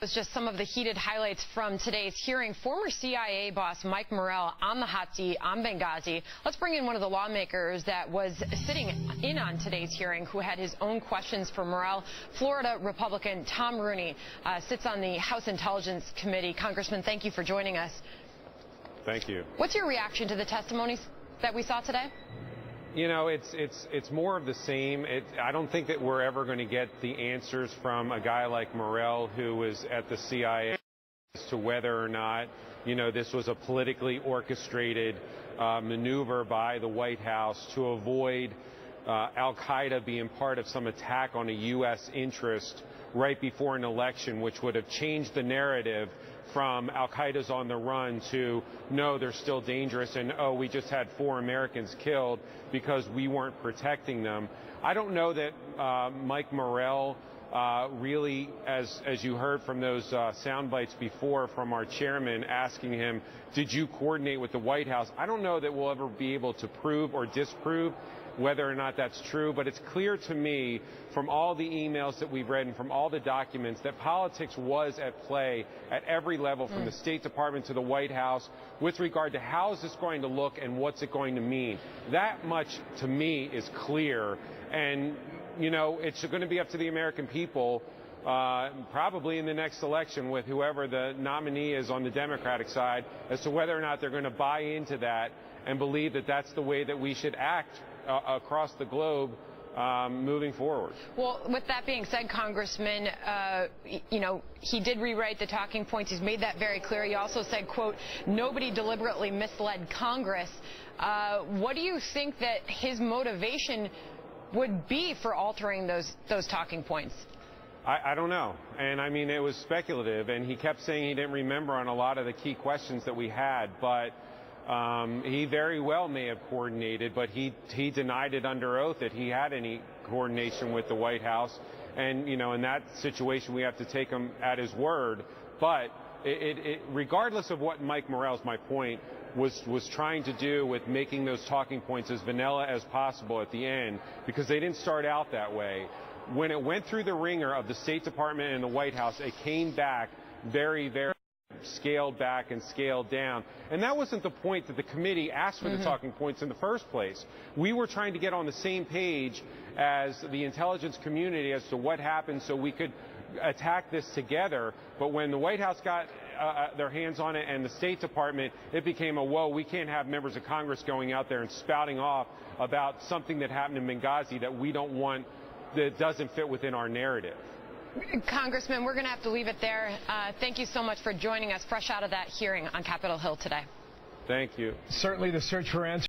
Was just some of the heated highlights from today's hearing. Former CIA boss Mike Morrell on the hot seat on Benghazi. Let's bring in one of the lawmakers that was sitting in on today's hearing, who had his own questions for Morrell. Florida Republican Tom Rooney sits on the House Intelligence Committee. Congressman, thank you for joining us. Thank you. What's your reaction to the testimonies that we saw today? You know, it's more of the same. I don't think that we're ever going to get the answers from a guy like Morrell, who was at the CIA, as to whether or not, you know, this was a politically orchestrated maneuver by the White House to avoid al-Qaeda being part of some attack on a U.S. interest right before an election, which would have changed the narrative from al-Qaeda's on the run to, no, they're still dangerous, and, oh, we just had 4 Americans killed because we weren't protecting them. I don't know that Mike Morrell really, as you heard from those sound bites before from our chairman asking him, did you coordinate with the White House? I don't know that we'll ever be able to prove or disprove whether or not that's true, but it's clear to me from all the emails that we've read and from all the documents that politics was at play at every level, from the State Department to the White House, with regard to how is this going to look and what's it going to mean. That much, to me, is clear. And, you know, it's going to be up to the American people, probably in the next election with whoever the nominee is on the Democratic side, as to whether or not they're going to buy into that and believe that that's the way that we should act across the globe moving forward. Well, with that being said, Congressman, you know, he did rewrite the talking points. He's made that very clear. He also said, quote, nobody deliberately misled Congress. What do you think that his motivation would be for altering those talking points? I don't know. And I mean, it was speculative, and he kept saying he didn't remember on a lot of the key questions that we had, but he very well may have coordinated, but he denied it under oath that he had any coordination with the White House. And, you know, in that situation, we have to take him at his word. But regardless of what Mike Morrell's, my point, was trying to do with making those talking points as vanilla as possible at the end, because they didn't start out that way. When it went through the ringer of the State Department and the White House, it came back very, very scaled back and scaled down. And that wasn't the point that the committee asked for the talking points in the first place. We were trying to get on the same page as the intelligence community as to what happened so we could attack this together. But when the White House got their hands on it and the State Department, it became a, whoa, we can't have members of Congress going out there and spouting off about something that happened in Benghazi that we don't want, that doesn't fit within our narrative. Congressman, we're going to have to leave it there. Thank you so much for joining us fresh out of that hearing on Capitol Hill today. Thank you. Certainly the search for answers.